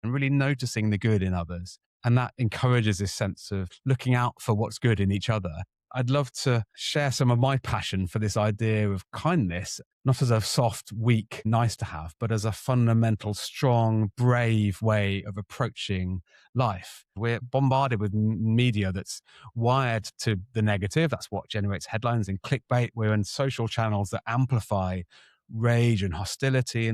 and really noticing the good in others. And that encourages this sense of looking out for what's good in each other. I'd love to share some of my passion for this idea of kindness, not as a soft, weak, nice to have, but as a fundamental, strong, brave way of approaching life. We're bombarded with media that's wired to the negative. That's what generates headlines and clickbait. We're in social channels that amplify rage and hostility.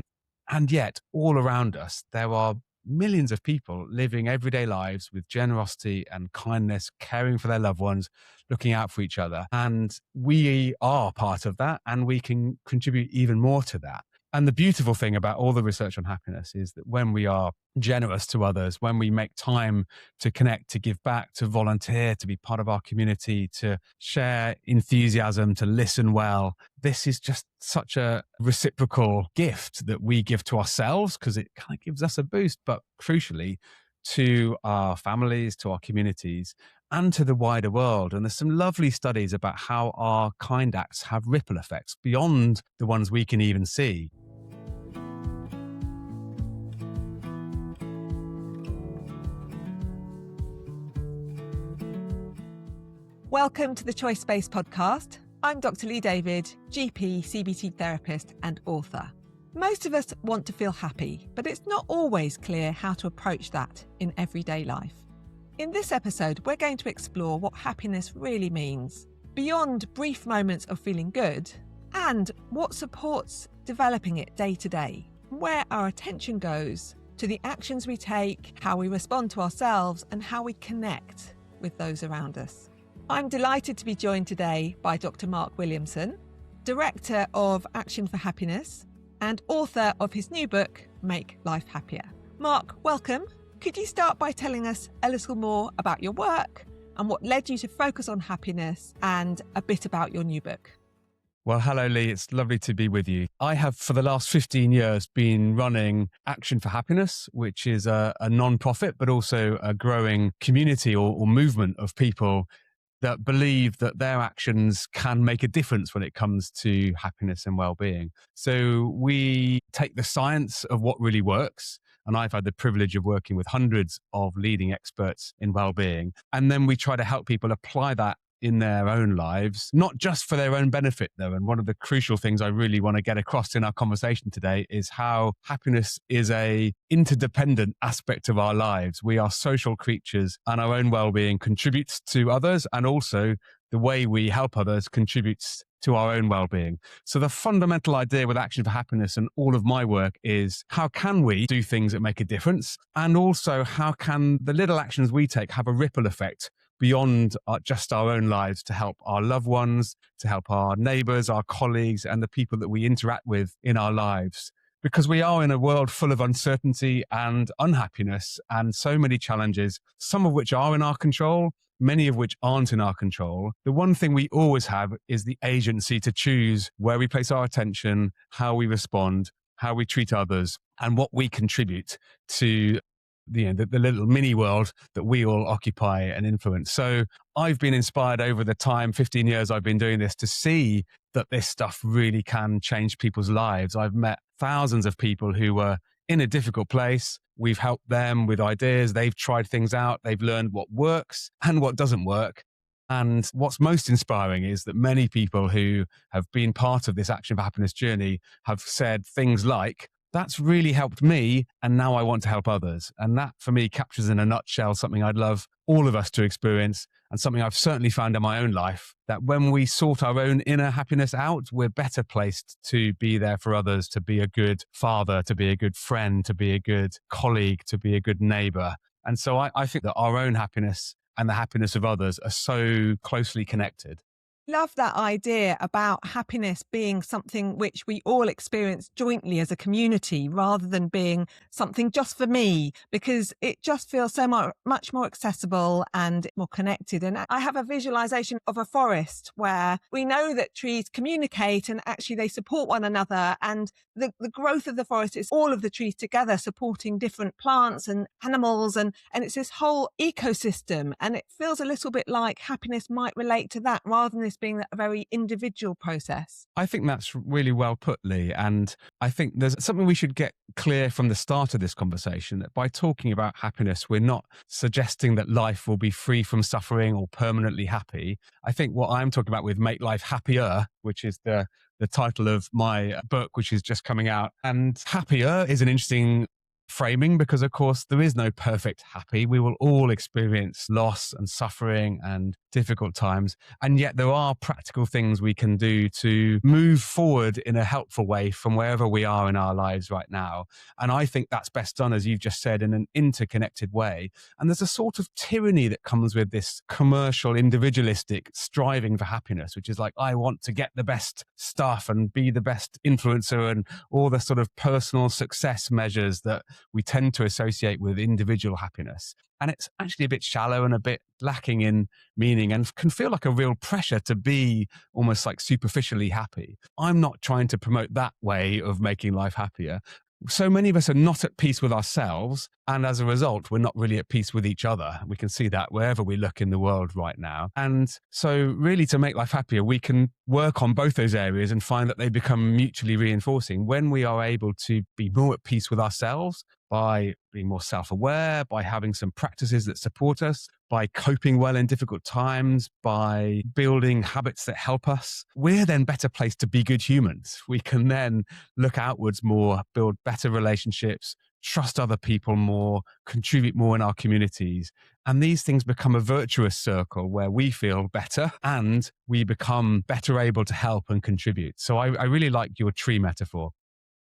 And yet, all around us, there are millions of people living everyday lives with generosity and kindness, caring for their loved ones, looking out for each other. And we are part of that, and we can contribute even more to that. And the beautiful thing about all the research on happiness is that when we are generous to others, when we make time to connect, to give back, to volunteer, to be part of our community, to share enthusiasm, to listen well, this is just such a reciprocal gift that we give to ourselves because it kind of gives us a boost, but crucially to our families, to our communities, and to the wider world. And there's some lovely studies about how our kind acts have ripple effects beyond the ones we can even see. Welcome to the Choice Space podcast. I'm Dr. Lee David, GP, CBT therapist and author. Most of us want to feel happy, but it's not always clear how to approach that in everyday life. In this episode, we're going to explore what happiness really means, beyond brief moments of feeling good, and what supports developing it day to day, where our attention goes to the actions we take, how we respond to ourselves, and how we connect with those around us. I'm delighted to be joined today by Dr. Mark Williamson, Director of Action for Happiness and author of his new book, Make Life Happier. Mark, welcome. Could you start by telling us a little more about your work and what led you to focus on happiness and a bit about your new book? Well, hello, Lee. It's lovely to be with you. I have, for the last 15 years, been running Action for Happiness, which is a non-profit, but also a growing community or movement of people that believe that their actions can make a difference when it comes to happiness and well-being. So we take the science of what really works, and I've had the privilege of working with hundreds of leading experts in well-being, and then we try to help people apply that in their own lives, not just for their own benefit though. And one of the crucial things I really want to get across in our conversation today is how happiness is a interdependent aspect of our lives. We are social creatures and our own well-being contributes to others, and also the way we help others contributes to our own well-being. So the fundamental idea with Action for Happiness and all of my work is how can we do things that make a difference? And also how can the little actions we take have a ripple effect beyond just our own lives to help our loved ones, to help our neighbors, our colleagues, and the people that we interact with in our lives. Because we are in a world full of uncertainty and unhappiness and so many challenges, some of which are in our control, many of which aren't in our control. The one thing we always have is the agency to choose where we place our attention, how we respond, how we treat others, and what we contribute to the little mini world that we all occupy and influence. So I've been inspired over the time, 15 years I've been doing this, to see that this stuff really can change people's lives. I've met thousands of people who were in a difficult place. We've helped them with ideas. They've tried things out. They've learned what works and what doesn't work. And what's most inspiring is that many people who have been part of this Action for Happiness journey have said things like, that's really helped me, and now I want to help others. And that, for me, captures in a nutshell something I'd love all of us to experience, and something I've certainly found in my own life, that when we sort our own inner happiness out, we're better placed to be there for others, to be a good father, to be a good friend, to be a good colleague, to be a good neighbor. And so I think that our own happiness and the happiness of others are so closely connected. Love that idea about happiness being something which we all experience jointly as a community rather than being something just for me, because it just feels so much more accessible and more connected. And I have a visualization of a forest where we know that trees communicate and actually they support one another. And the growth of the forest is all of the trees together supporting different plants and animals. And it's this whole ecosystem. And it feels a little bit like happiness might relate to that rather than this happiness being a very individual process. I think that's really well put, Lee. And I think there's something we should get clear from the start of this conversation, that by talking about happiness, we're not suggesting that life will be free from suffering or permanently happy. I think what I'm talking about with Make Life Happier, which is the title of my book, which is just coming out. And happier is an interesting framing because, of course, there is no perfect happy. We will all experience loss and suffering and difficult times. And yet there are practical things we can do to move forward in a helpful way from wherever we are in our lives right now. And I think that's best done, as you've just said, in an interconnected way. And there's a sort of tyranny that comes with this commercial, individualistic striving for happiness, which is like, I want to get the best stuff and be the best influencer and all the sort of personal success measures that we tend to associate with individual happiness. And it's actually a bit shallow and a bit lacking in meaning and can feel like a real pressure to be almost like superficially happy. I'm not trying to promote that way of making life happier. So many of us are not at peace with ourselves. And as a result, we're not really at peace with each other. We can see that wherever we look in the world right now. And so really, to make life happier, we can work on both those areas and find that they become mutually reinforcing when we are able to be more at peace with ourselves by being more self-aware, by having some practices that support us, by coping well in difficult times, by building habits that help us. We're then better placed to be good humans. We can then look outwards more, build better relationships, trust other people more, contribute more in our communities. And these things become a virtuous circle where we feel better and we become better able to help and contribute. So I really like your tree metaphor.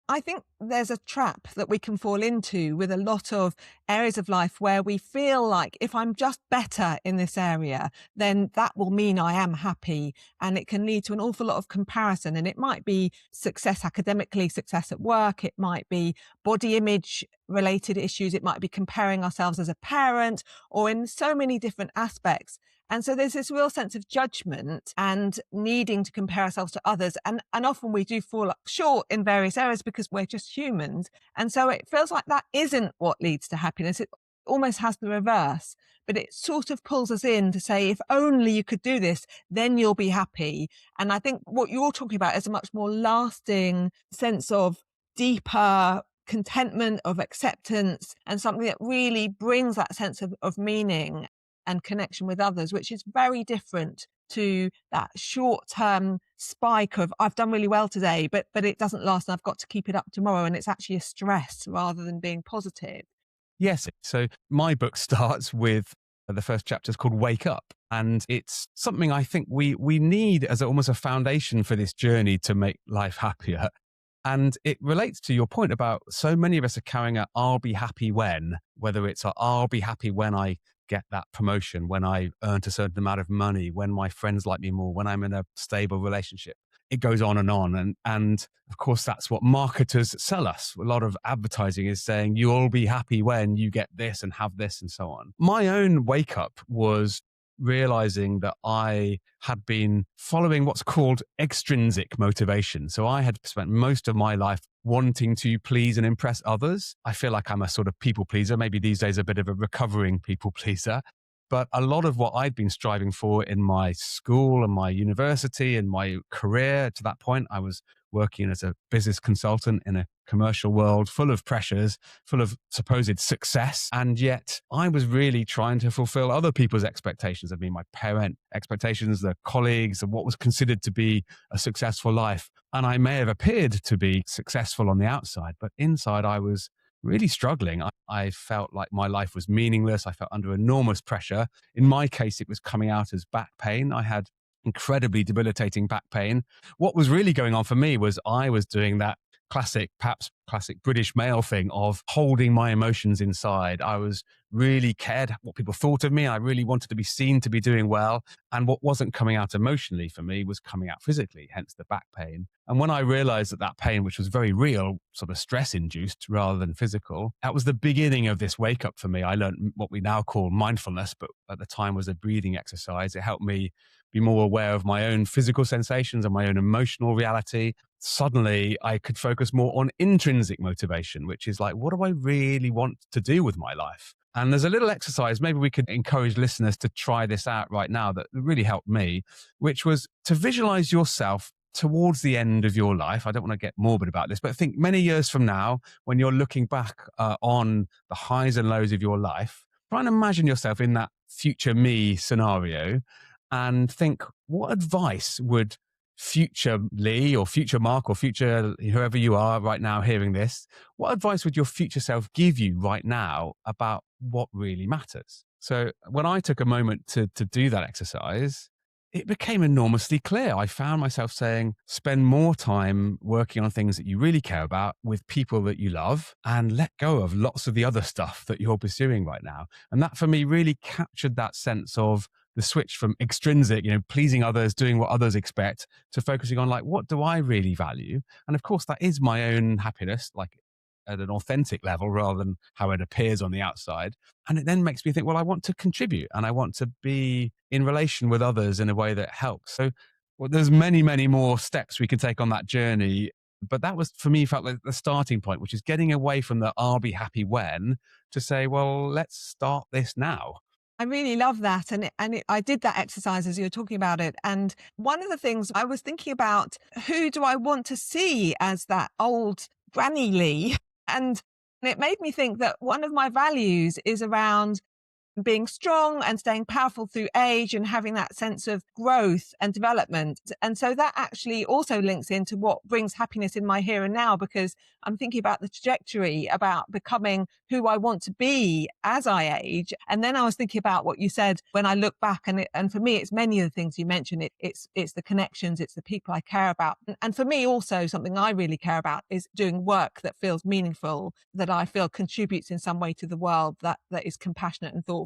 I think there's a trap that we can fall into with a lot of areas of life where we feel like if I'm just better in this area, then that will mean I am happy. And it can lead to an awful lot of comparison. And it might be success academically, success at work. It might be body image related issues. It might be comparing ourselves as a parent or in so many different aspects. And so there's this real sense of judgment and needing to compare ourselves to others. And often we do fall short in various areas because we're just humans. And so it feels like that isn't what leads to happiness. It almost has the reverse, but it sort of pulls us in to say, if only you could do this, then you'll be happy. And I think what you're talking about is a much more lasting sense of deeper contentment, of acceptance, and something that really brings that sense of meaning and connection with others, which is very different to that short-term spike of I've done really well today, but it doesn't last and I've got to keep it up tomorrow. And it's actually a stress rather than being positive. Yes. So my book starts with the first chapter is called Wake Up. And it's something I think we need as almost a foundation for this journey to make life happier. And it relates to your point about so many of us are carrying a I'll be happy when, whether it's I'll be happy when I get that promotion, when I earned a certain amount of money, when my friends like me more, when I'm in a stable relationship. It goes on and on. And of course, that's what marketers sell us. A lot of advertising is saying you'll be happy when you get this and have this and so on. My own wake up was realizing that I had been following what's called extrinsic motivation. So I had spent most of my life wanting to please and impress others. I feel like I'm a sort of people pleaser, maybe these days a bit of a recovering people pleaser. But a lot of what I'd been striving for in my school and my university and my career to that point, I was working as a business consultant in a commercial world full of pressures, full of supposed success. And yet I was really trying to fulfill other people's expectations of me, my parent expectations, the colleagues, and what was considered to be a successful life. And I may have appeared to be successful on the outside, but inside I was really struggling. I felt like my life was meaningless. I felt under enormous pressure. In my case, it was coming out as back pain. I had incredibly debilitating back pain. What was really going on for me was I was doing that perhaps classic British male thing of holding my emotions inside. I was really cared what people thought of me. I really wanted to be seen to be doing well. And what wasn't coming out emotionally for me was coming out physically, hence the back pain. And when I realized that pain, which was very real, sort of stress induced rather than physical, that was the beginning of this wake up for me. I learned what we now call mindfulness, but at the time was a breathing exercise. It helped me be more aware of my own physical sensations and my own emotional reality. suddenly I could focus more on intrinsic motivation, which is like, what do I really want to do with my life? And there's a little exercise, maybe we could encourage listeners to try this out right now, that really helped me, which was to visualize yourself towards the end of your life. I don't want to get morbid about this, but think many years from now, when you're looking back on the highs and lows of your life, try and imagine yourself in that future me scenario and think, what advice would future Lee or future Mark or future whoever you are right now hearing this, what advice would your future self give you right now about what really matters? So when I took a moment to do that exercise, it became enormously clear. I found myself saying, spend more time working on things that you really care about with people that you love, and let go of lots of the other stuff that you're pursuing right now. And that for me really captured that sense of the switch from extrinsic, pleasing others, doing what others expect, to focusing on like, what do I really value? And of course, that is my own happiness, like at an authentic level rather than how it appears on the outside. And it then makes me think, well, I want to contribute and I want to be in relation with others in a way that helps. So there's many, many more steps we can take on that journey. But that was, for me, felt like the starting point, which is getting away from the I'll be happy when, to say, well, let's start this now. I really love that. I did that exercise as you were talking about it. And one of the things I was thinking about, who do I want to see as that old Granny Lee? And it made me think that one of my values is around being strong and staying powerful through age and having that sense of growth and development. And so that actually also links into what brings happiness in my here and now, because I'm thinking about the trajectory, about becoming who I want to be as I age. And then I was thinking about what you said when I look back, and for me, it's many of the things you mentioned. It's the connections, it's the people I care about. And for me also, something I really care about is doing work that feels meaningful, that I feel contributes in some way to the world, that is compassionate and thoughtful.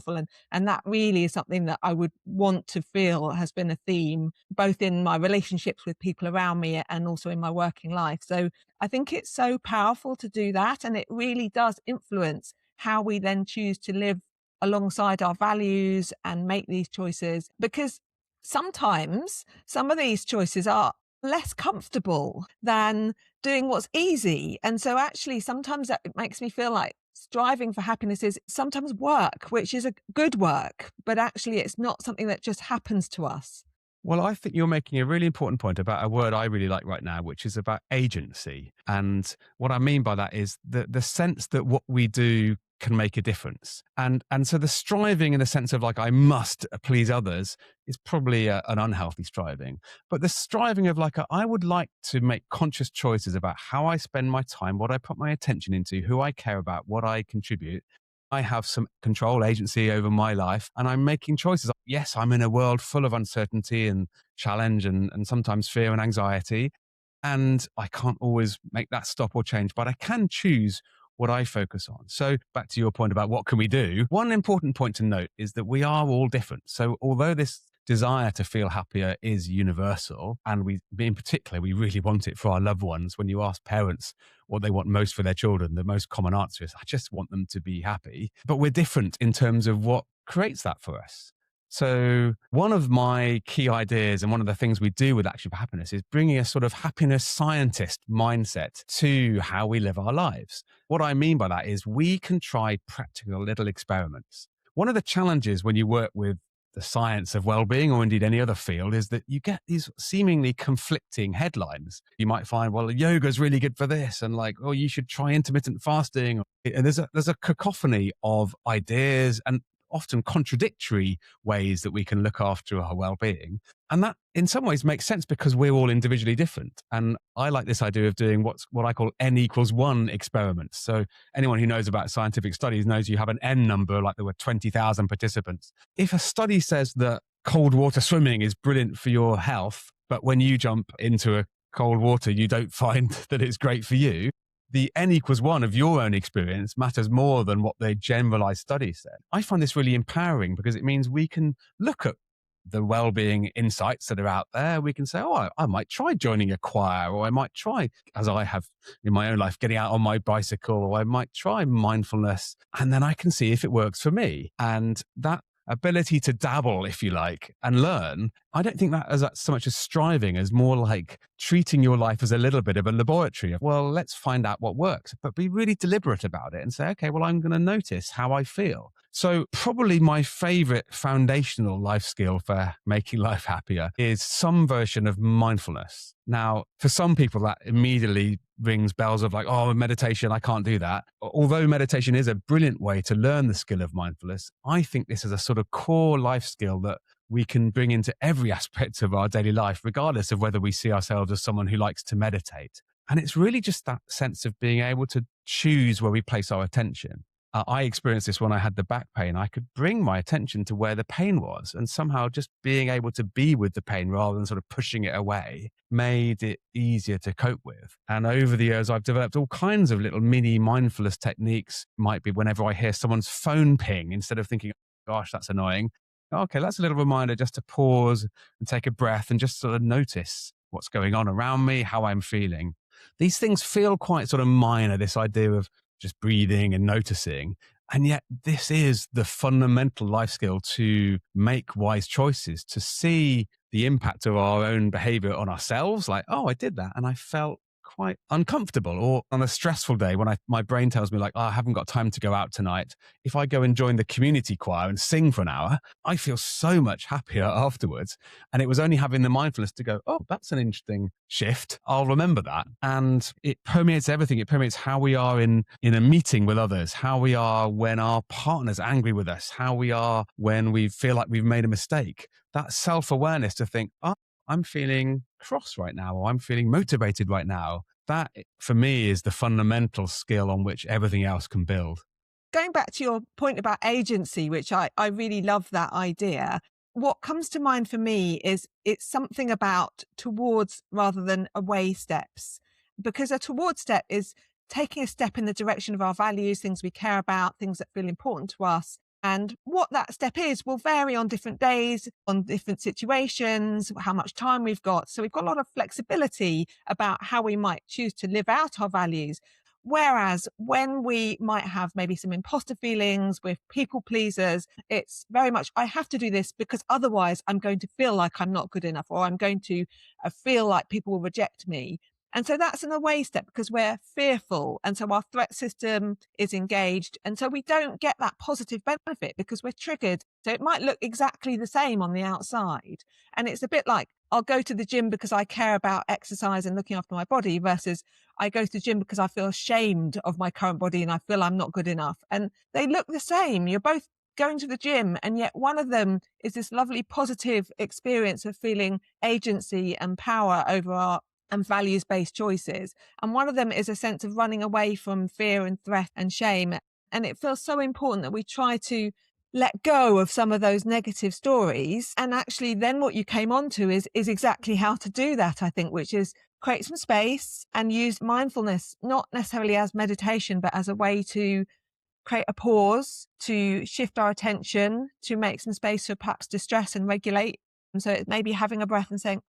And that really is something that I would want to feel has been a theme, both in my relationships with people around me and also in my working life. So I think it's so powerful to do that. And it really does influence how we then choose to live alongside our values and make these choices, because sometimes some of these choices are less comfortable than doing what's easy. And so actually sometimes that makes me feel like striving for happiness is sometimes work, which is a good work, but actually it's not something that just happens to us. Well, I think you're making a really important point about a word I really like right now, which is about agency. And what I mean by that is the sense that what we do can make a difference. And so the striving in the sense of like, I must please others is probably an unhealthy striving. But the striving of like, I would like to make conscious choices about how I spend my time, what I put my attention into, who I care about, what I contribute. I have some control agency over my life and I'm making choices. Yes, I'm in a world full of uncertainty and challenge and sometimes fear and anxiety. And I can't always make that stop or change, but I can choose what I focus on. So back to your point about what can we do? One important point to note is that we are all different. So although this desire to feel happier is universal, and we, in particular, we really want it for our loved ones. When you ask parents what they want most for their children, the most common answer is, I just want them to be happy. But we're different in terms of what creates that for us. So one of my key ideas and one of the things we do with Action for Happiness is bringing a sort of happiness scientist mindset to how we live our lives. What I mean by that is we can try practical little experiments. One of the challenges when you work with the science of well-being, or indeed any other field, is that you get these seemingly conflicting headlines. You might find, well, yoga is really good for this, and like, oh, you should try intermittent fasting. And there's a cacophony of ideas and often contradictory ways that we can look after our well-being. And that in some ways makes sense because we're all individually different. And I like this idea of doing what I call N=1 experiments. So anyone who knows about scientific studies knows you have an N number, like there were 20,000 participants. If a study says that cold water swimming is brilliant for your health, but when you jump into a cold water, you don't find that it's great for you, the N=1 of your own experience matters more than what the generalized study said. I find this really empowering because it means we can look at the well-being insights that are out there. We can say, oh, I might try joining a choir, or I might try, as I have in my own life, getting out on my bicycle, or I might try mindfulness, and then I can see if it works for me. And that ability to dabble, if you like, and learn. I don't think that as so much as striving, as more like treating your life as a little bit of a laboratory of, well, let's find out what works, but be really deliberate about it and say, okay, well, I'm going to notice how I feel. So probably my favorite foundational life skill for making life happier is some version of mindfulness. Now, for some people that immediately rings bells of like, oh, meditation, I can't do that. Although meditation is a brilliant way to learn the skill of mindfulness, I think this is a sort of core life skill that we can bring into every aspect of our daily life, regardless of whether we see ourselves as someone who likes to meditate. And it's really just that sense of being able to choose where we place our attention. I experienced this when I had the back pain. I could bring my attention to where the pain was, and somehow just being able to be with the pain rather than sort of pushing it away made it easier to cope with. And over the years, I've developed all kinds of little mini mindfulness techniques. Might be whenever I hear someone's phone ping, instead of thinking, gosh, that's annoying. Okay, that's a little reminder just to pause and take a breath and just sort of notice what's going on around me, how I'm feeling. These things feel quite sort of minor, this idea of just breathing and noticing. And yet this is the fundamental life skill to make wise choices, to see the impact of our own behavior on ourselves. Like, oh, I did that and I felt quite uncomfortable. Or on a stressful day when my brain tells me like, oh, I haven't got time to go out tonight. If I go and join the community choir and sing for an hour, I feel so much happier afterwards. And it was only having the mindfulness to go, oh, that's an interesting shift. I'll remember that. And it permeates everything. It permeates how we are in a meeting with others, how we are when our partner's angry with us, how we are when we feel like we've made a mistake. That self-awareness to think, oh, I'm feeling cross right now, or I'm feeling motivated right now. That, for me, is the fundamental skill on which everything else can build. Going back to your point about agency, which I really love that idea. What comes to mind for me is it's something about towards rather than away steps, because a towards step is taking a step in the direction of our values, things we care about, things that feel important to us. And what that step is will vary on different days, on different situations, how much time we've got. So we've got a lot of flexibility about how we might choose to live out our values. Whereas when we might have maybe some imposter feelings with people pleasers, it's very much, I have to do this because otherwise I'm going to feel like I'm not good enough, or I'm going to feel like people will reject me. And so that's an away step because we're fearful. And so our threat system is engaged. And so we don't get that positive benefit because we're triggered. So it might look exactly the same on the outside. And it's a bit like, I'll go to the gym because I care about exercise and looking after my body, versus I go to the gym because I feel ashamed of my current body and I feel I'm not good enough. And they look the same. You're both going to the gym, and yet one of them is this lovely positive experience of feeling agency and power over our and values-based choices. And one of them is a sense of running away from fear and threat and shame. And it feels so important that we try to let go of some of those negative stories. And actually then what you came on to is exactly how to do that, I think, which is create some space and use mindfulness, not necessarily as meditation, but as a way to create a pause, to shift our attention, to make some space for perhaps distress and regulate. And so it may be having a breath and saying,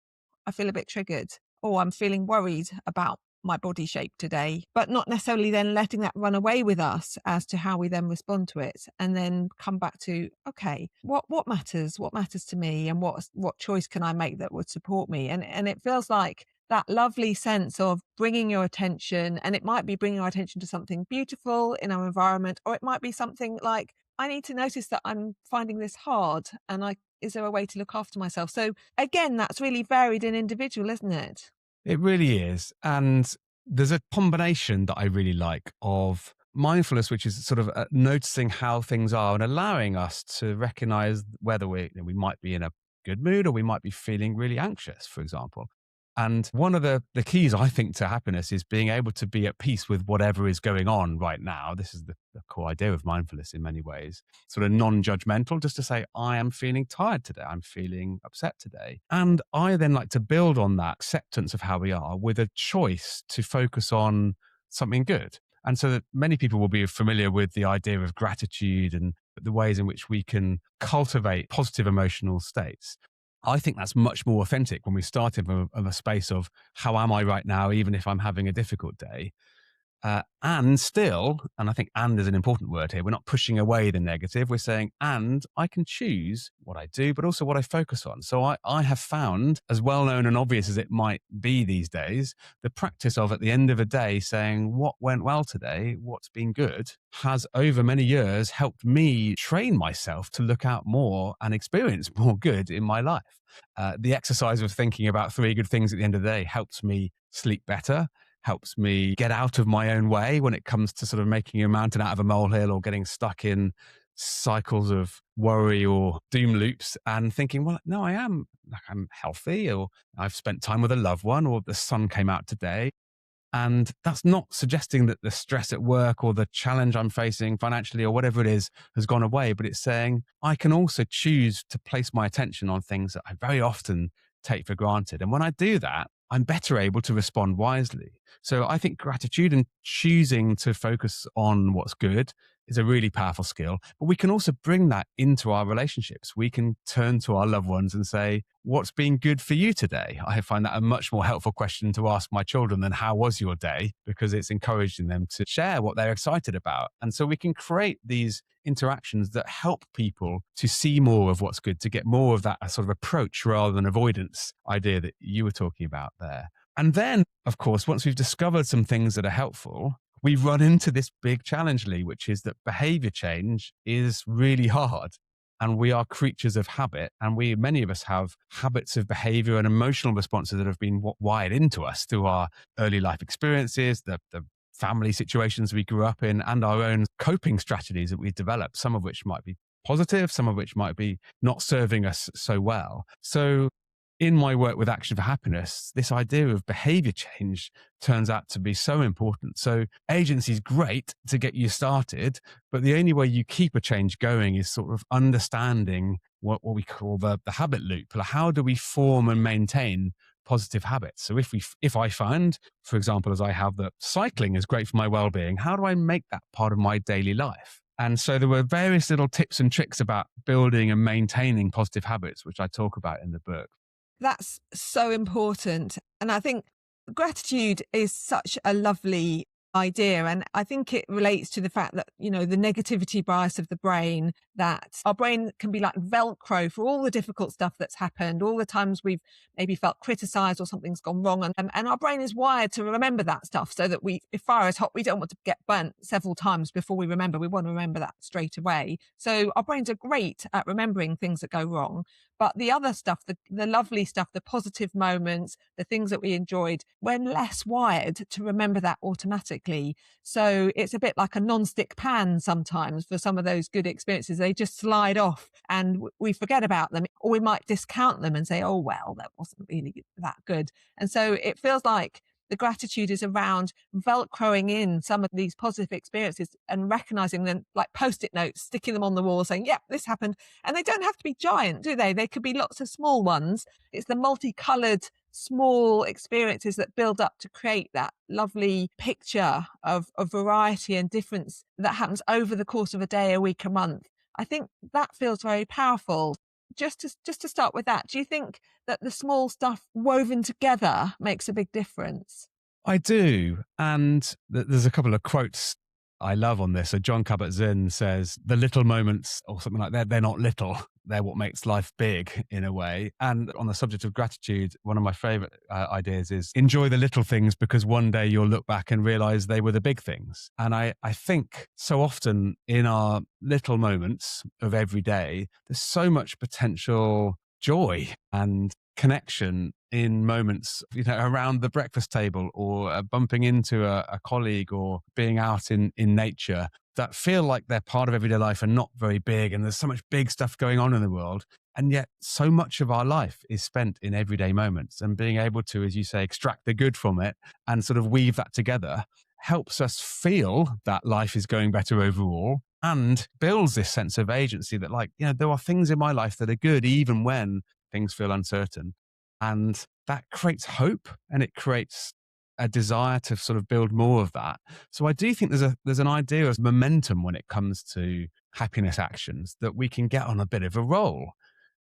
I feel a bit triggered, or I'm feeling worried about my body shape today, but not necessarily then letting that run away with us as to how we then respond to it, and then come back to, okay, what matters? What matters to me, and what choice can I make that would support me? And it feels like that lovely sense of bringing your attention, and it might be bringing our attention to something beautiful in our environment, or it might be something like, I need to notice that I'm finding this hard, and is there a way to look after myself? So again, that's really varied and individual, isn't it? It really is. And there's a combination that I really like of mindfulness, which is sort of noticing how things are and allowing us to recognize whether we might be in a good mood or we might be feeling really anxious, for example. And one of the keys, I think, to happiness is being able to be at peace with whatever is going on right now. This is the core idea of mindfulness in many ways. Sort of non-judgmental, just to say, I am feeling tired today. I'm feeling upset today. And I then like to build on that acceptance of how we are with a choice to focus on something good. And so that many people will be familiar with the idea of gratitude and the ways in which we can cultivate positive emotional states. I think that's much more authentic when we start from a space of how am I right now, even if I'm having a difficult day. And still, and I think and is an important word here, we're not pushing away the negative. We're saying, and I can choose what I do, but also what I focus on. So I have found, as well known and obvious as it might be these days, the practice of at the end of a day saying what went well today, what's been good, has over many years helped me train myself to look out more and experience more good in my life. The exercise of thinking about 3 good things at the end of the day helps me sleep better, helps me get out of my own way when it comes to sort of making a mountain out of a molehill or getting stuck in cycles of worry or doom loops and thinking, well, no, I'm healthy, or I've spent time with a loved one, or the sun came out today. And that's not suggesting that the stress at work or the challenge I'm facing financially or whatever it is has gone away, but it's saying I can also choose to place my attention on things that I very often take for granted. And when I do that, I'm better able to respond wisely. So I think gratitude and choosing to focus on what's good is a really powerful skill, but we can also bring that into our relationships. We can turn to our loved ones and say, what's been good for you today? I find that a much more helpful question to ask my children than how was your day, because it's encouraging them to share what they're excited about. And so we can create these interactions that help people to see more of what's good, to get more of that sort of approach rather than avoidance idea that you were talking about there. And then, of course, once we've discovered some things that are helpful, we run into this big challenge, Lee, which is that behavior change is really hard. And we are creatures of habit. And many of us have habits of behavior and emotional responses that have been wired into us through our early life experiences, the family situations we grew up in, and our own coping strategies that we developed, some of which might be positive, some of which might be not serving us so well. So in my work with Action for Happiness, this idea of behavior change turns out to be so important. So agency is great to get you started, but the only way you keep a change going is sort of understanding what we call the habit loop. Like, how do we form and maintain positive habits? So if I find, for example, as I have, that cycling is great for my well-being, how do I make that part of my daily life? And so there were various little tips and tricks about building and maintaining positive habits, which I talk about in the book. That's so important. And I think gratitude is such a lovely idea. And I think it relates to the fact that, the negativity bias of the brain, that our brain can be like Velcro for all the difficult stuff that's happened, all the times we've maybe felt criticized or something's gone wrong. And our brain is wired to remember that stuff so that if fire is hot, we don't want to get burnt several times before we remember. We want to remember that straight away. So our brains are great at remembering things that go wrong. But the other stuff, the lovely stuff, the positive moments, the things that we enjoyed, we're less wired to remember that automatically. So it's a bit like a non-stick pan sometimes for some of those good experiences. They just slide off and we forget about them, or we might discount them and say, oh, well, that wasn't really that good. And so it feels like the gratitude is around Velcroing in some of these positive experiences and recognizing them, like Post-it notes, sticking them on the wall saying, yep, this happened. And they don't have to be giant, do they? They could be lots of small ones. It's the multicolored small experiences that build up to create that lovely picture of variety and difference that happens over the course of a day, a week, a month. I think that feels very powerful. Just to start with that, do you think that the small stuff woven together makes a big difference? I do. And there's a couple of quotes I love on this. So John Kabat-Zinn says, the little moments, or something like that, they're not little. They're what makes life big in a way. And on the subject of gratitude, one of my favorite ideas is enjoy the little things, because one day you'll look back and realize they were the big things. And I think so often in our little moments of every day, there's so much potential joy and connection in moments, around the breakfast table, or bumping into a colleague, or being out in nature, that feel like they're part of everyday life and not very big. And there's so much big stuff going on in the world. And yet so much of our life is spent in everyday moments, and being able to, as you say, extract the good from it and sort of weave that together helps us feel that life is going better overall, and builds this sense of agency that, there are things in my life that are good, even when things feel uncertain. And that creates hope, and it creates a desire to sort of build more of that. So I do think there's an idea of momentum when it comes to happiness actions, that we can get on a bit of a roll.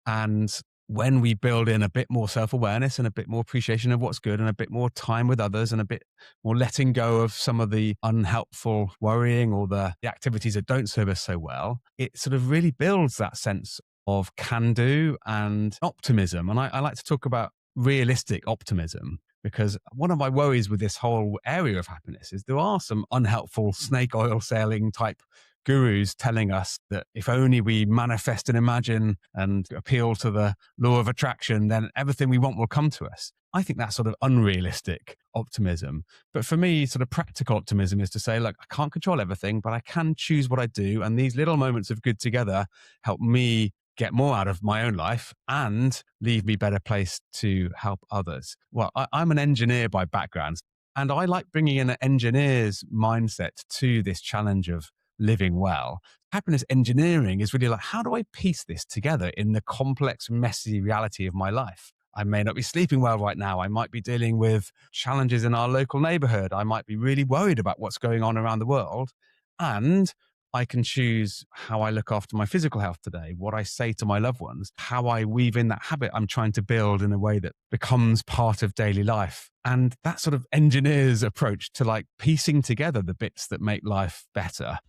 And when we build in a bit more self-awareness and a bit more appreciation of what's good and a bit more time with others and a bit more letting go of some of the unhelpful worrying or the activities that don't serve us so well, it sort of really builds that sense of can-do and optimism. And I like to talk about realistic optimism, because one of my worries with this whole area of happiness is there are some unhelpful snake oil sailing type gurus telling us that if only we manifest and imagine and appeal to the law of attraction, then everything we want will come to us. I think that's sort of unrealistic optimism. But for me, sort of practical optimism is to say, look, I can't control everything, but I can choose what I do. And these little moments of good together help me get more out of my own life and leave me better placed to help others. Well, I'm an engineer by background, and I like bringing in an engineer's mindset to this challenge of living well. Happiness engineering is really like, how do I piece this together in the complex, messy reality of my life? I may not be sleeping well right now. I might be dealing with challenges in our local neighborhood. I might be really worried about what's going on around the world. And I can choose how I look after my physical health today, what I say to my loved ones, how I weave in that habit I'm trying to build in a way that becomes part of daily life. And that sort of engineer's approach to like piecing together the bits that make life better.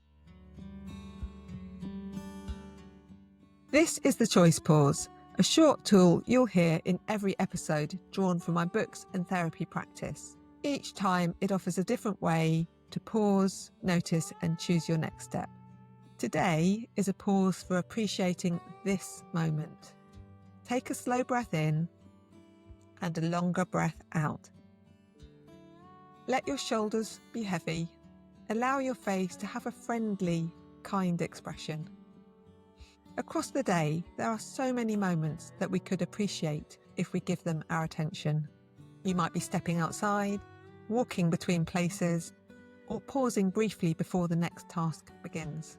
This is the Choice Pause, a short tool you'll hear in every episode drawn from my books and therapy practice. Each time it offers a different way to pause, notice and choose your next step. Today is a pause for appreciating this moment. Take a slow breath in and a longer breath out. Let your shoulders be heavy. Allow your face to have a friendly, kind expression. Across the day, there are so many moments that we could appreciate if we give them our attention. You might be stepping outside, walking between places, or pausing briefly before the next task begins.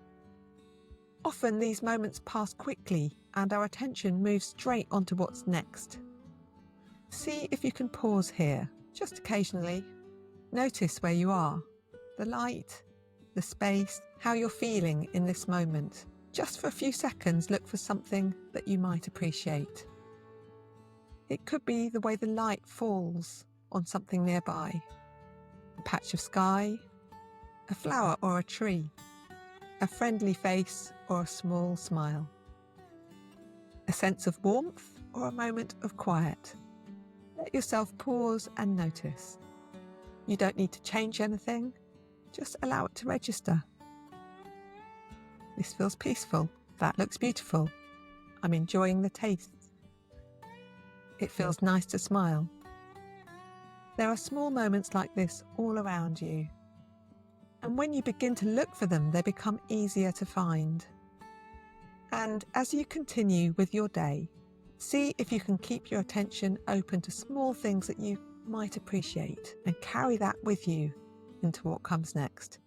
Often these moments pass quickly and our attention moves straight onto what's next. See if you can pause here, just occasionally. Notice where you are, the light, the space, how you're feeling in this moment. Just for a few seconds, look for something that you might appreciate. It could be the way the light falls on something nearby, a patch of sky, a flower or a tree, a friendly face or a small smile, a sense of warmth or a moment of quiet. Let yourself pause and notice. You don't need to change anything, just allow it to register. This feels peaceful. That looks beautiful. I'm enjoying the taste. It feels nice to smile. There are small moments like this all around you. And when you begin to look for them, they become easier to find. And as you continue with your day, see if you can keep your attention open to small things that you might appreciate and carry that with you into what comes next.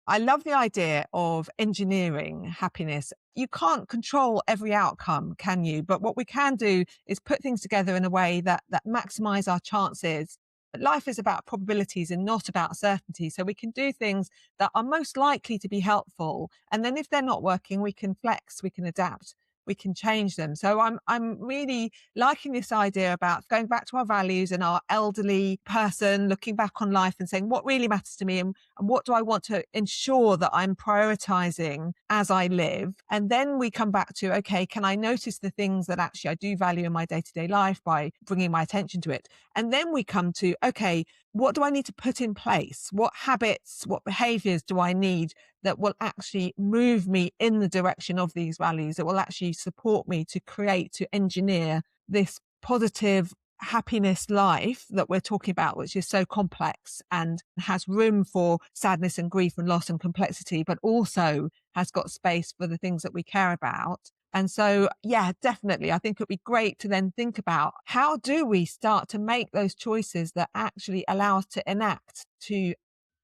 I love the idea of engineering happiness. You can't control every outcome, can you? But what we can do is put things together in a way that maximize our chances. But life is about probabilities and not about certainty. So we can do things that are most likely to be helpful. And then if they're not working, we can flex, we can adapt, we can change them. So I'm really liking this idea about going back to our values and our elderly person, looking back on life and saying what really matters to me and what do I want to ensure that I'm prioritizing as I live. And then we come back to, okay, can I notice the things that actually I do value in my day-to-day life by bringing my attention to it? And then we come to, okay, what do I need to put in place? What habits, what behaviors do I need that will actually move me in the direction of these values, that will actually support me to create, to engineer this positive happiness life that we're talking about, which is so complex and has room for sadness and grief and loss and complexity, but also has got space for the things that we care about. And so, yeah, definitely, I think it would be great to then think about how do we start to make those choices that actually allow us to enact, to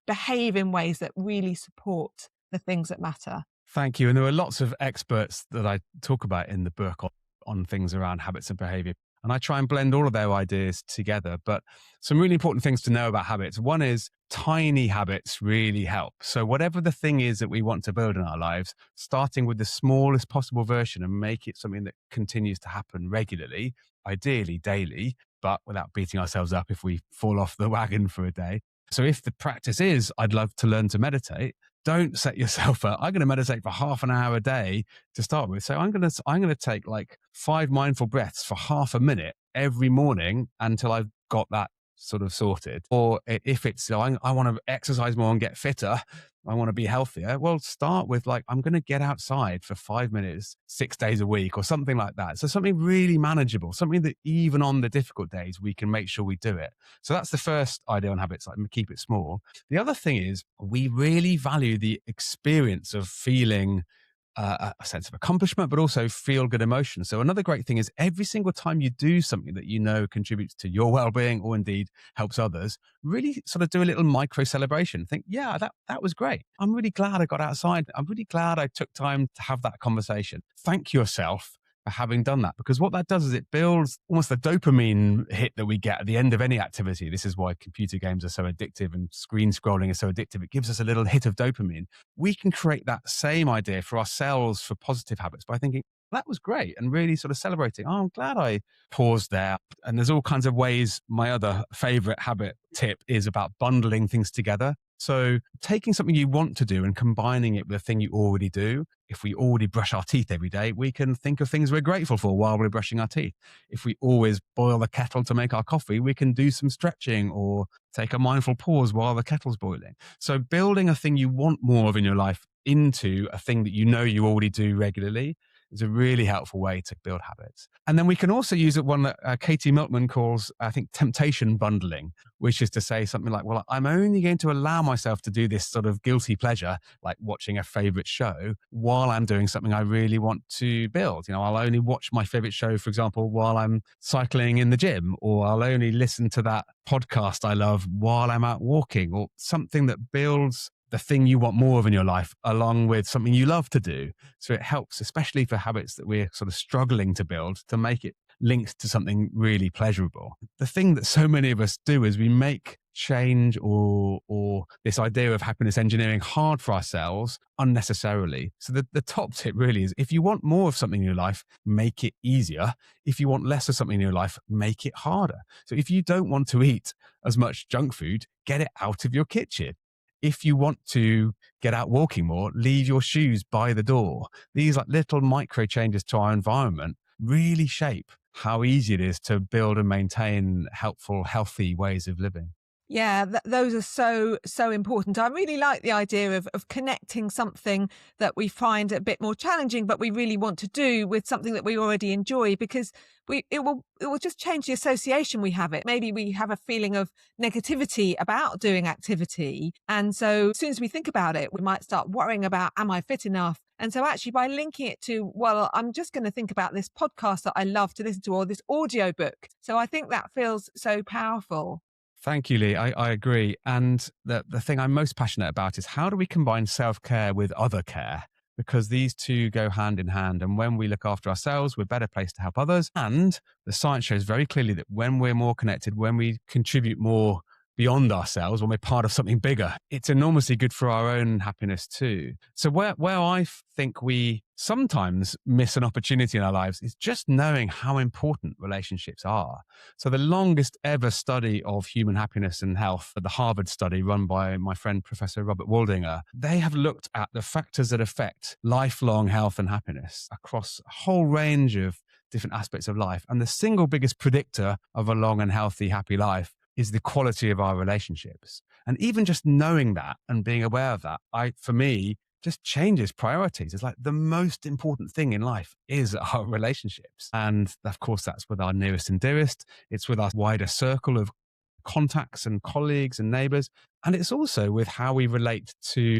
behave in ways that really support the things that matter. Thank you. And there are lots of experts that I talk about in the book on things around habits and behavior. And I try and blend all of their ideas together. But some really important things to know about habits. One is tiny habits really help. So whatever the thing is that we want to build in our lives, starting with the smallest possible version and make it something that continues to happen regularly, ideally daily, but without beating ourselves up if we fall off the wagon for a day. So if the practice is, I'd love to learn to meditate, don't set yourself up. I'm going to meditate for half an hour a day to start with. So I'm going to take like 5 mindful breaths for half a minute every morning until I've got that sort of sorted. Or if it's, I want to exercise more and get fitter, I want to be healthier. Well, start with like, I'm going to get outside for 5 minutes, 6 days a week or something like that. So something really manageable, something that even on the difficult days, we can make sure we do it. So that's the first idea on habits, like keep it small. The other thing is we really value the experience of feeling a sense of accomplishment, but also feel good emotion. So another great thing is every single time you do something that you know contributes to your well-being or indeed helps others, really sort of do a little micro celebration. Think, yeah, that was great. I'm really glad I got outside. I'm really glad I took time to have that conversation. Thank yourself for having done that, because what that does is it builds almost the dopamine hit that we get at the end of any activity. This is why computer games are so addictive and screen scrolling is so addictive. It gives us a little hit of dopamine. We can create that same idea for ourselves for positive habits by thinking, that was great, and really sort of celebrating. Oh, I'm glad I paused there. And there's all kinds of ways. My other favorite habit tip is about bundling things together. So taking something you want to do and combining it with a thing you already do. If we already brush our teeth every day, we can think of things we're grateful for while we're brushing our teeth. If we always boil the kettle to make our coffee, we can do some stretching or take a mindful pause while the kettle's boiling. So building a thing you want more of in your life into a thing that you know you already do regularly is a really helpful way to build habits. And then we can also use it one that Katie Milkman calls, I think, temptation bundling, which is to say something like, well, I'm only going to allow myself to do this sort of guilty pleasure, like watching a favorite show, while I'm doing something I really want to build. You know, I'll only watch my favorite show, for example, while I'm cycling in the gym, or I'll only listen to that podcast I love while I'm out walking, or something that builds the thing you want more of in your life along with something you love to do. So it helps, especially for habits that we're sort of struggling to build, to make it linked to something really pleasurable. The thing that so many of us do is we make change or this idea of happiness engineering hard for ourselves unnecessarily. So the top tip really is, if you want more of something in your life, make it easier. If you want less of something in your life, make it harder. So if you don't want to eat as much junk food, get it out of your kitchen. If you want to get out walking more, leave your shoes by the door. These like little micro changes to our environment really shape how easy it is to build and maintain helpful, healthy ways of living. Yeah, those are so important. I really like the idea of connecting something that we find a bit more challenging, but we really want to do, with something that we already enjoy, because it will just change the association we have it. Maybe we have a feeling of negativity about doing activity, and so as soon as we think about it, we might start worrying about, am I fit enough? And so actually by linking it to, well, I'm just going to think about this podcast that I love to listen to, or this audio book. So I think that feels so powerful. Thank you, Lee. I agree. And the thing I'm most passionate about is, how do we combine self-care with other care? Because these two go hand in hand. And when we look after ourselves, we're better placed to help others. And the science shows very clearly that when we're more connected, when we contribute more beyond ourselves, when we're part of something bigger, it's enormously good for our own happiness too. So where I think we sometimes miss an opportunity in our lives is just knowing how important relationships are. So the longest ever study of human happiness and health, the Harvard study run by my friend, Professor Robert Waldinger, they have looked at the factors that affect lifelong health and happiness across a whole range of different aspects of life. And the single biggest predictor of a long and healthy, happy life is the quality of our relationships. And even just knowing that and being aware of that, for me, just changes priorities. It's like the most important thing in life is our relationships. And of course, that's with our nearest and dearest. It's with our wider circle of contacts and colleagues and neighbors. And it's also with how we relate to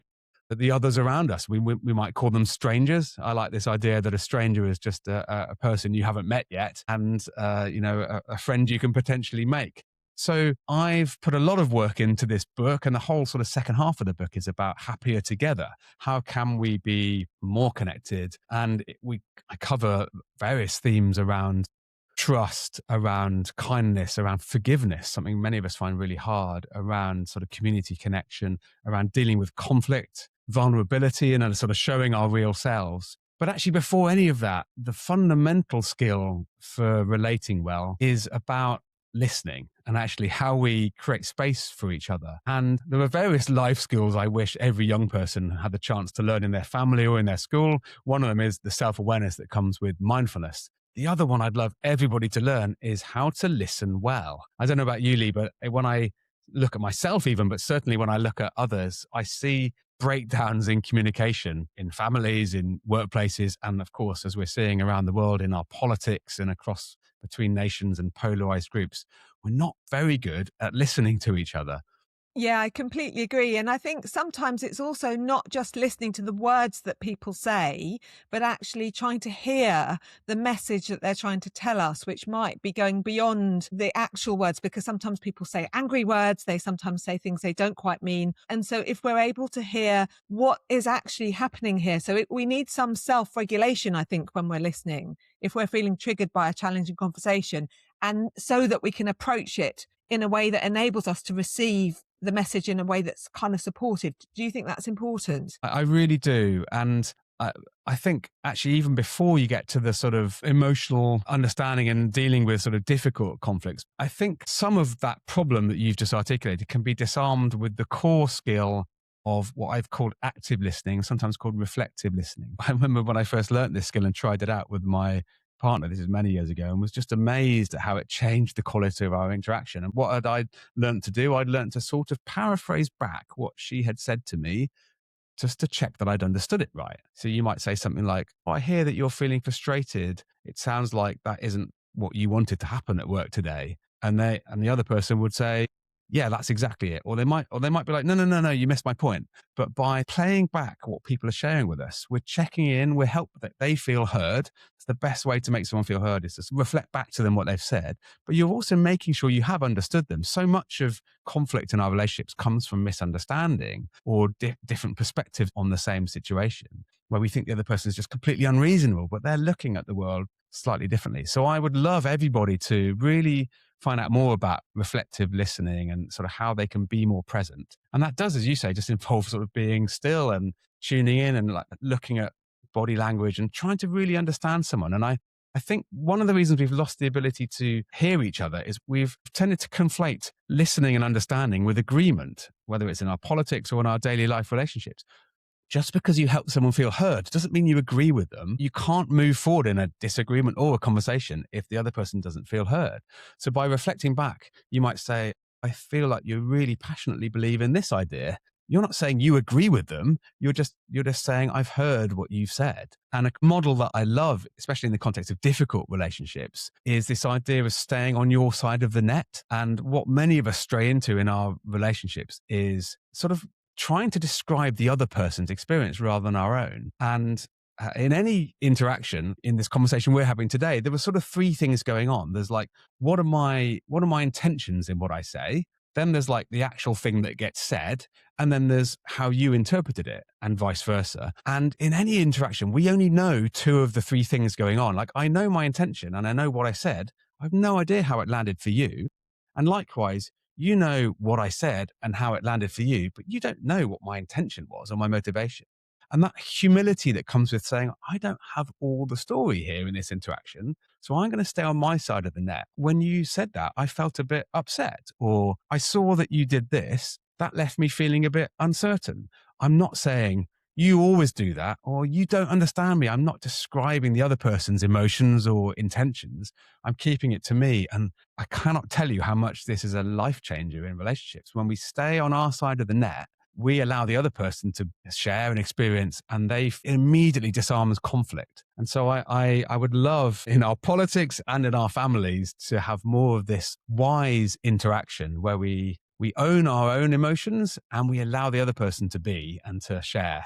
the others around us. We might call them strangers. I like this idea that a stranger is just a person you haven't met yet, and a friend you can potentially make. So I've put a lot of work into this book, and the whole sort of second half of the book is about happier together. How can we be more connected? And I cover various themes around trust, around kindness, around forgiveness, something many of us find really hard, around sort of community connection, around dealing with conflict, vulnerability, and sort of showing our real selves. But actually, before any of that, the fundamental skill for relating well is about listening and actually how we create space for each other. And there are various life skills I wish every young person had the chance to learn in their family or in their school. One of them is the self-awareness that comes with mindfulness. The other one I'd love everybody to learn is how to listen well. I don't know about you, Lee, but when I look at myself even, but certainly when I look at others, I see breakdowns in communication in families, in workplaces, and of course, as we're seeing around the world in our politics and across between nations and polarized groups, we're not very good at listening to each other. Yeah, I completely agree. And I think sometimes it's also not just listening to the words that people say, but actually trying to hear the message that they're trying to tell us, which might be going beyond the actual words, because sometimes people say angry words, they sometimes say things they don't quite mean. And so if we're able to hear what is actually happening here, we need some self-regulation, I think, when we're listening, if we're feeling triggered by a challenging conversation, and so that we can approach it in a way that enables us to receive the message in a way that's kind of supportive. Do you think that's important? I really do. And I think actually, even before you get to the sort of emotional understanding and dealing with sort of difficult conflicts, I think some of that problem that you've just articulated can be disarmed with the core skill of what I've called active listening, sometimes called reflective listening. I remember when I first learned this skill and tried it out with my partner, this is many years ago, and was just amazed at how it changed the quality of our interaction. And what had I learned to do? I'd learned to sort of paraphrase back what she had said to me just to check that I'd understood it right. So you might say something like, oh, I hear that you're feeling frustrated. It sounds like that isn't what you wanted to happen at work today. And the other person would say, yeah, that's exactly it. Or they might be like, no, you missed my point. But by playing back what people are sharing with us, we're checking in, we're helping that they feel heard. It's the best way to make someone feel heard is to reflect back to them what they've said. But you're also making sure you have understood them. So much of conflict in our relationships comes from misunderstanding or different perspectives on the same situation, where we think the other person is just completely unreasonable, but they're looking at the world slightly differently. So I would love everybody to really find out more about reflective listening and sort of how they can be more present. And that does, as you say, just involve sort of being still and tuning in and like looking at body language and trying to really understand someone. And I think one of the reasons we've lost the ability to hear each other is we've tended to conflate listening and understanding with agreement, whether it's in our politics or in our daily life relationships. Just because you help someone feel heard doesn't mean you agree with them. You can't move forward in a disagreement or a conversation if the other person doesn't feel heard. So by reflecting back, you might say, I feel like you really passionately believe in this idea. You're not saying you agree with them. You're just saying, I've heard what you've said. And a model that I love, especially in the context of difficult relationships, is this idea of staying on your side of the net. And what many of us stray into in our relationships is sort of trying to describe the other person's experience rather than our own. And in any interaction in this conversation we're having today, there were sort of three things going on. There's like, what are my intentions in what I say? Then there's like the actual thing that gets said. And then there's how you interpreted it and vice versa. And in any interaction, we only know two of the three things going on. Like I know my intention and I know what I said. I have no idea how it landed for you. And likewise, you know what I said and how it landed for you, but you don't know what my intention was or my motivation. And that humility that comes with saying, I don't have all the story here in this interaction, so I'm going to stay on my side of the net. When you said that, I felt a bit upset, or I saw that you did this, that left me feeling a bit uncertain. I'm not saying you always do that, or you don't understand me. I'm not describing the other person's emotions or intentions. I'm keeping it to me. And I cannot tell you how much this is a life changer in relationships. When we stay on our side of the net, we allow the other person to share an experience and they immediately disarms conflict. And so I would love in our politics and in our families to have more of this wise interaction where we own our own emotions and we allow the other person to be and to share.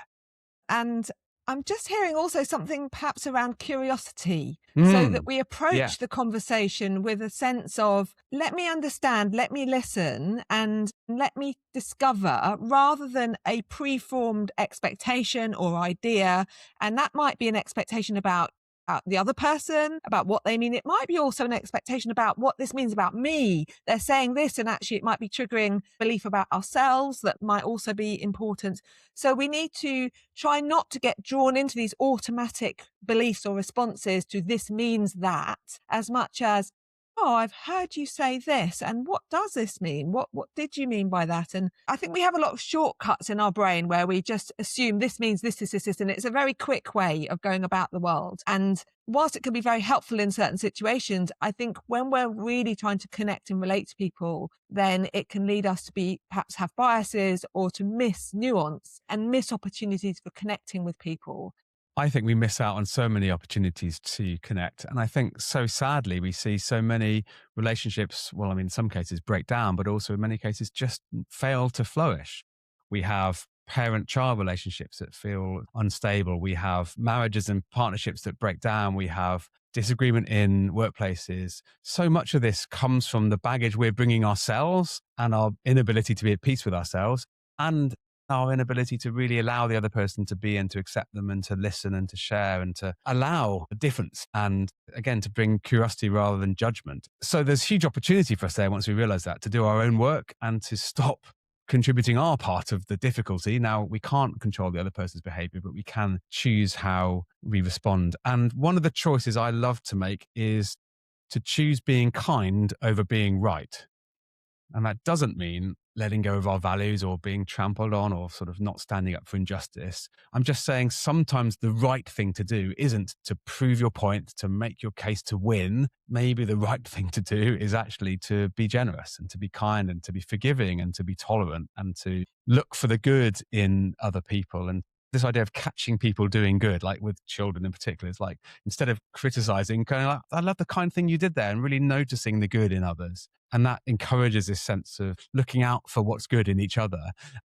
And I'm just hearing also something perhaps around curiosity, so that we approach the conversation with a sense of, let me understand, let me listen, and let me discover, rather than a preformed expectation or idea. And that might be an expectation about about the other person, about what they mean. It might be also an expectation about what this means about me. They're saying this, and actually it might be triggering belief about ourselves that might also be important. So we need to try not to get drawn into these automatic beliefs or responses to this means that, as much as, oh, I've heard you say this. And what does this mean? What did you mean by that? And I think we have a lot of shortcuts in our brain where we just assume this means this. And it's a very quick way of going about the world. And whilst it can be very helpful in certain situations, I think when we're really trying to connect and relate to people, then it can lead us to be perhaps have biases or to miss nuance and miss opportunities for connecting with people. I think we miss out on so many opportunities to connect. And I think so sadly, we see so many relationships, well, I mean, in some cases break down, but also in many cases just fail to flourish. We have parent-child relationships that feel unstable. We have marriages and partnerships that break down. We have disagreement in workplaces. So much of this comes from the baggage we're bringing ourselves and our inability to be at peace with ourselves, and our inability to really allow the other person to be and to accept them and to listen and to share and to allow a difference, and again to bring curiosity rather than judgment. So there's huge opportunity for us there once we realize that, to do our own work and to stop contributing our part of the difficulty. Now, we can't control the other person's behavior, but we can choose how we respond. And one of the choices I love to make is to choose being kind over being right. And that doesn't mean letting go of our values or being trampled on or sort of not standing up for injustice. I'm just saying sometimes the right thing to do isn't to prove your point, to make your case to win. Maybe the right thing to do is actually to be generous and to be kind and to be forgiving and to be tolerant and to look for the good in other people. And this idea of catching people doing good, like with children in particular, is like, instead of criticizing, going like, I love the kind thing you did there, and really noticing the good in others. And that encourages this sense of looking out for what's good in each other.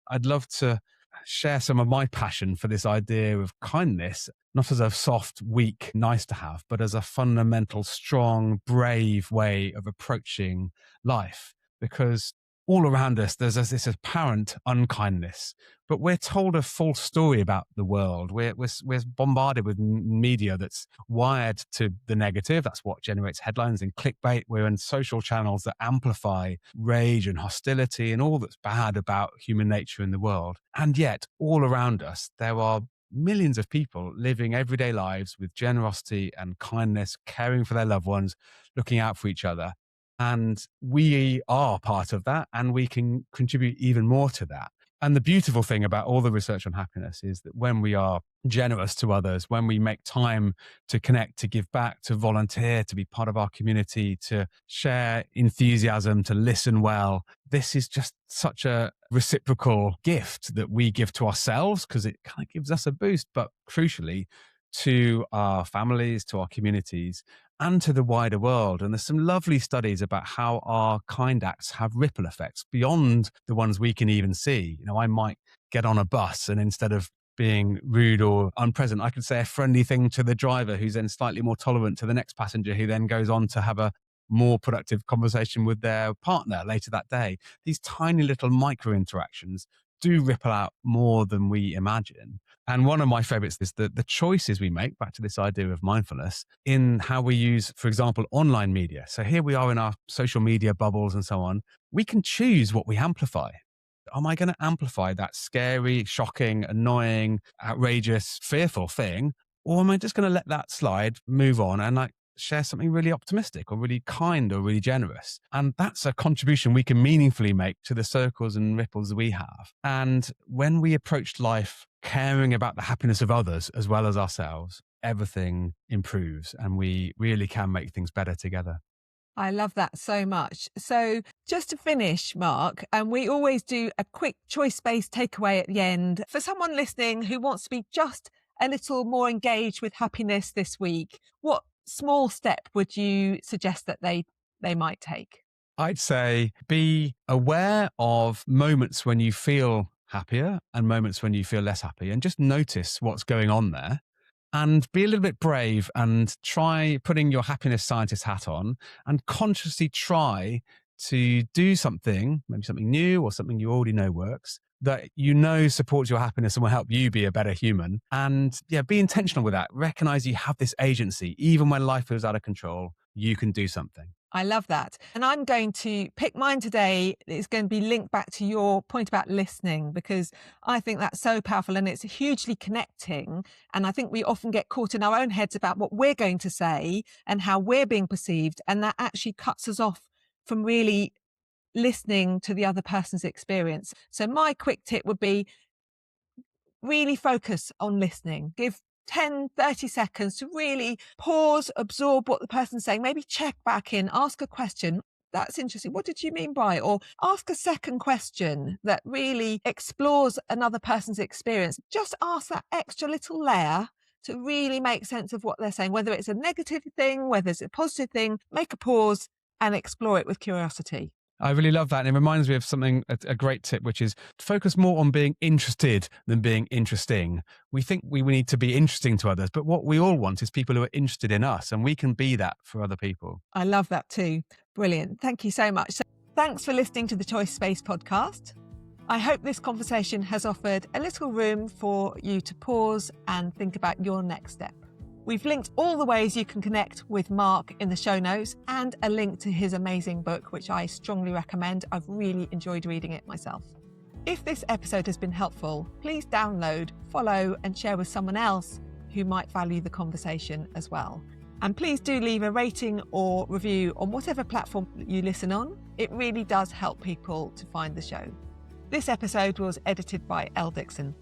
I'd love to share some of my passion for this idea of kindness, not as a soft, weak, nice to have, but as a fundamental, strong, brave way of approaching life. Because all around us, there's this apparent unkindness, but we're told a false story about the world. We're bombarded with media that's wired to the negative. That's what generates headlines and clickbait. We're in social channels that amplify rage and hostility and all that's bad about human nature in the world. And yet, all around us, there are millions of people living everyday lives with generosity and kindness, caring for their loved ones, looking out for each other. And we are part of that, and we can contribute even more to that. And the beautiful thing about all the research on happiness is that when we are generous to others, when we make time to connect, to give back, to volunteer, to be part of our community, to share enthusiasm, to listen well, this is just such a reciprocal gift that we give to ourselves, because it kind of gives us a boost, but crucially to our families, to our communities, and to the wider world. And there's some lovely studies about how our kind acts have ripple effects beyond the ones we can even see. You know, I might get on a bus, and instead of being rude or unpleasant, I could say a friendly thing to the driver, who's then slightly more tolerant to the next passenger, who then goes on to have a more productive conversation with their partner later that day. These tiny little micro interactions do ripple out more than we imagine. And one of my favorites is the choices we make, back to this idea of mindfulness, in how we use, for example, online media. So here we are in our social media bubbles and so on. We can choose what we amplify. Am I going to amplify that scary, shocking, annoying, outrageous, fearful thing? Or am I just going to let that slide, move on, and like share something really optimistic or really kind or really generous? And that's a contribution we can meaningfully make to the circles and ripples we have. And when we approach life caring about the happiness of others as well as ourselves, everything improves, and we really can make things better together. I love that so much. So just to finish, Mark, and we always do a quick choice-based takeaway at the end. For someone listening who wants to be just a little more engaged with happiness this week, what small step would you suggest that they might take? I'd say be aware of moments when you feel happier and moments when you feel less happy, and just notice what's going on there. And be a little bit brave and try putting your happiness scientist hat on and consciously try to do something, maybe something new or something you already know works, that supports your happiness and will help you be a better human. And be intentional with that. Recognize you have this agency. Even when life feels out of control, you can do something. I love that. And I'm going to pick mine today. It's going to be linked back to your point about listening, because I think that's so powerful and it's hugely connecting. And I think we often get caught in our own heads about what we're going to say and how we're being perceived. And that actually cuts us off from really listening to the other person's experience. So my quick tip would be really focus on listening. Give 10, 30 seconds to really pause, absorb what the person's saying, maybe check back in, ask a question. That's interesting. What did you mean by? Or ask a second question that really explores another person's experience. Just ask that extra little layer to really make sense of what they're saying, whether it's a negative thing, whether it's a positive thing. Make a pause and explore it with curiosity. I really love that. And it reminds me of something, a great tip, which is focus more on being interested than being interesting. We think we need to be interesting to others, but what we all want is people who are interested in us, and we can be that for other people. I love that too. Brilliant. Thank you so much. So thanks for listening to the Choice Space podcast. I hope this conversation has offered a little room for you to pause and think about your next step. We've linked all the ways you can connect with Mark in the show notes and a link to his amazing book, which I strongly recommend. I've really enjoyed reading it myself. If this episode has been helpful, please download, follow and share with someone else who might value the conversation as well. And please do leave a rating or review on whatever platform you listen on. It really does help people to find the show. This episode was edited by Elle Dixon.